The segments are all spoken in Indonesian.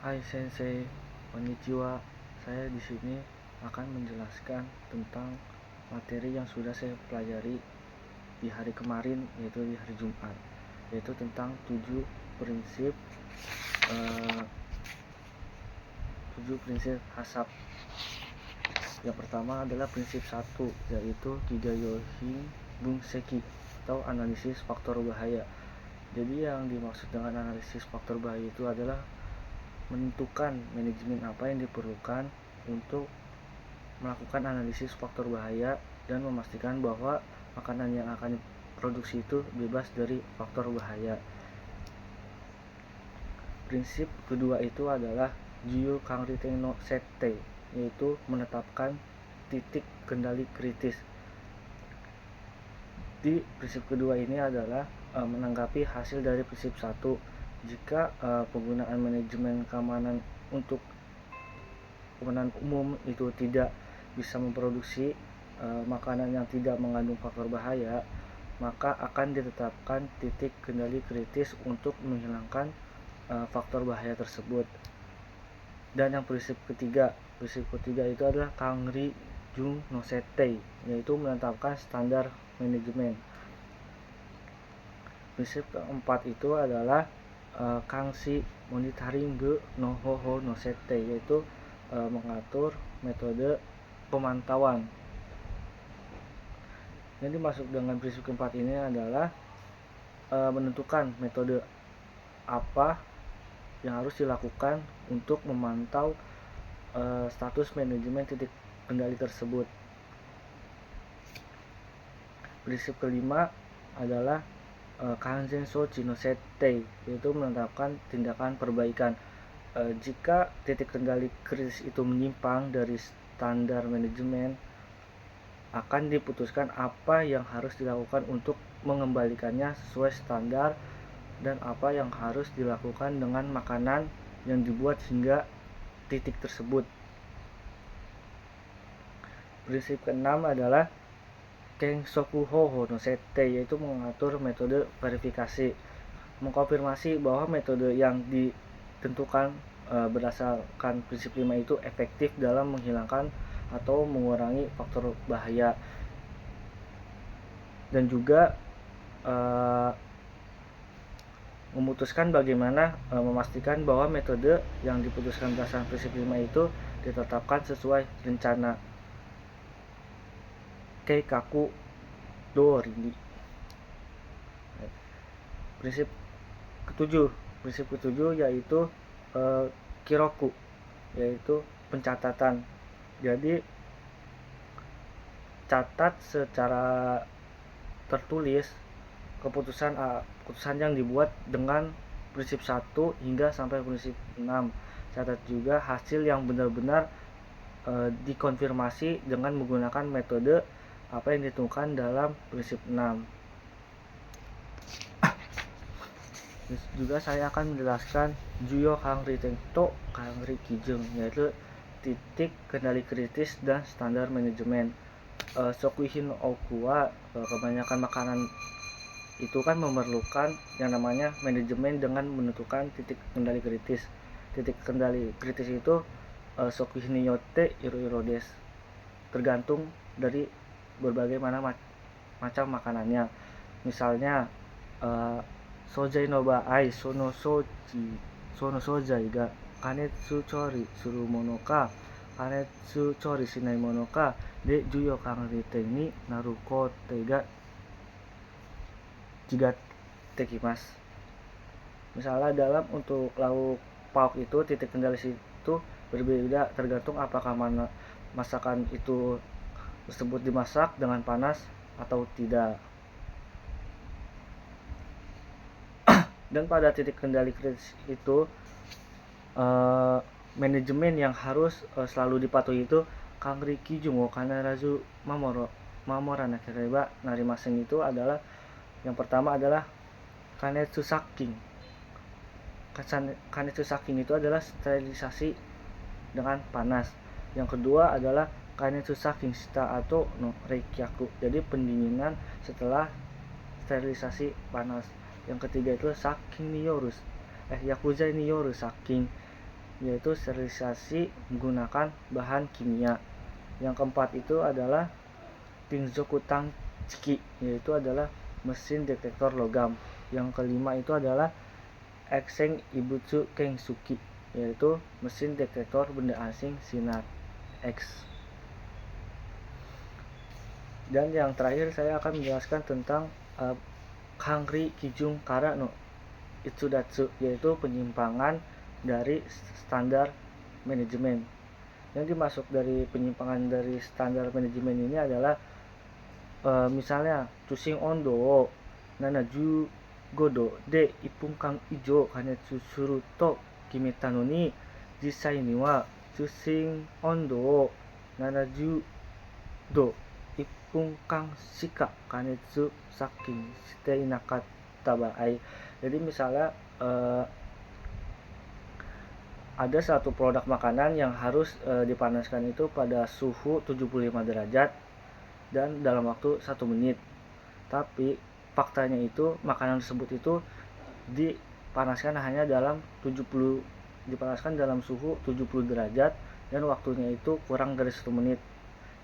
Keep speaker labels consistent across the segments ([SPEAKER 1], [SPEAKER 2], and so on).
[SPEAKER 1] Hai Sensei, konnichiwa. Saya di sini akan menjelaskan tentang materi yang sudah saya pelajari di hari kemarin, yaitu di hari Jumat, yaitu tentang 7 prinsip 7 prinsip HACCP. Yang pertama adalah prinsip 1, yaitu Kigayoshi Bunseki atau analisis faktor bahaya. Jadi yang dimaksud dengan analisis faktor bahaya itu adalah menentukan manajemen apa yang diperlukan untuk melakukan analisis faktor bahaya dan memastikan bahwa makanan yang akan diproduksi itu bebas dari faktor bahaya. Prinsip kedua itu adalah Jiyo Kangriten no Sette, yaitu menetapkan titik kendali kritis. Di prinsip kedua ini adalah menanggapi hasil dari prinsip 1. Jika penggunaan manajemen keamanan untuk keamanan umum itu tidak bisa memproduksi makanan yang tidak mengandung faktor bahaya, maka akan ditetapkan titik kendali kritis untuk menghilangkan faktor bahaya tersebut. Dan yang prinsip ketiga itu adalah Kangri Jung no Sette, yaitu menetapkan standar manajemen. Prinsip keempat itu adalah Kangshi Monitoring no Hoho no Sette, yaitu mengatur metode pemantauan. Yang dimaksud dengan prinsip keempat ini adalah menentukan metode apa yang harus dilakukan untuk memantau status manajemen titik kendali tersebut. Prinsip kelima adalah Kanzen Sochi no Sette, yaitu menetapkan tindakan perbaikan. Jika titik kendali kritis itu menyimpang dari standar manajemen, akan diputuskan apa yang harus dilakukan untuk mengembalikannya sesuai standar dan apa yang harus dilakukan dengan makanan yang dibuat hingga titik tersebut. Prinsip keenam adalah Kensoku Hoho no Sette, yaitu mengatur metode verifikasi, mengkonfirmasi bahwa metode yang ditentukan berdasarkan prinsip 5 itu efektif dalam menghilangkan atau mengurangi faktor bahaya, dan juga memutuskan bagaimana memastikan bahwa metode yang diputuskan berdasarkan prinsip 5 itu ditetapkan sesuai rencana Keikaku Dori. Prinsip ketujuh yaitu Kiroku, yaitu pencatatan. Jadi catat secara tertulis keputusan yang dibuat dengan prinsip 1 hingga sampai prinsip 6. Catat juga hasil yang benar-benar dikonfirmasi dengan menggunakan metode apa yang ditentukan dalam prinsip 6. Juga saya akan menjelaskan Juyo Kangri Tento Kangri Kijeng, yaitu titik kendali kritis dan standar manajemen. Sokuhin Okuwa, kebanyakan makanan itu kan memerlukan yang namanya manajemen dengan menentukan titik kendali kritis. Titik kendali kritis itu Sokuhin Yote Iro des, tergantung dari berbagai macam makanannya. Misalnya Sojai no baai sono sojai ga kanetsu chori suru mono ka kanetsu chori shinai mono ka de juyo kanriten ni naru kote ga jigatekimasu. Misalnya dalam untuk lauk pauk itu titik kendali itu berbeda tergantung apakah masakan itu tersebut dimasak dengan panas atau tidak. Dan pada titik kendali kritis itu manajemen yang harus selalu dipatuhi itu Kangri Kijung wo kanarazu mamora nakereba narimasen, itu adalah yang pertama adalah kanetsu saking. Kanetsu saking itu adalah sterilisasi dengan panas. Yang kedua adalah kanetsu saking shita ato no reikyaku, jadi pendinginan setelah sterilisasi panas. Yang ketiga itu saking ni yorus yakuzai ni yoru saking, yaitu sterilisasi menggunakan bahan kimia. Yang keempat itu adalah Tinzoku Tanchiki, yaitu adalah mesin detektor logam. Yang kelima itu adalah Exeng Ibutsu Kensuki, yaitu mesin detektor benda asing sinar X. Dan yang terakhir saya akan menjelaskan tentang Kangri Kijun Kara no Itsudatsu, yaitu penyimpangan dari standar manajemen. Yang dimaksud dari penyimpangan dari standar manajemen ini adalah misalnya Chusing Ondo Nanaju Godo de Ipung Kang Ijo Kanetsu Suru to Kimeta no ni Jisai ni wa Chusing Ondo Nanaju do Ipung Kang Shika Kanetsu Saking Shite Inakatta Baai. Jadi misalnya ada satu produk makanan yang harus dipanaskan itu pada suhu 75 derajat dan dalam waktu 1 menit. Tapi faktanya itu makanan tersebut itu dipanaskan hanya dalam suhu 70 derajat dan waktunya itu kurang dari 1 menit.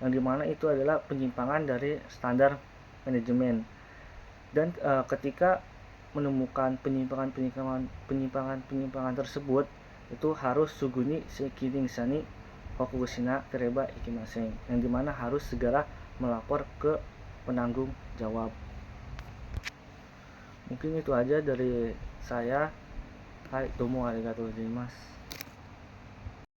[SPEAKER 1] Yang dimana itu adalah penyimpangan dari standar manajemen. Dan ketika menemukan penyimpangan tersebut, itu harus suguni sekiring sani hokushina tereba ikimasen, yang dimana harus segera melapor ke penanggung jawab. Mungkin itu aja dari saya. Hai, domo arigatou gozaimasu.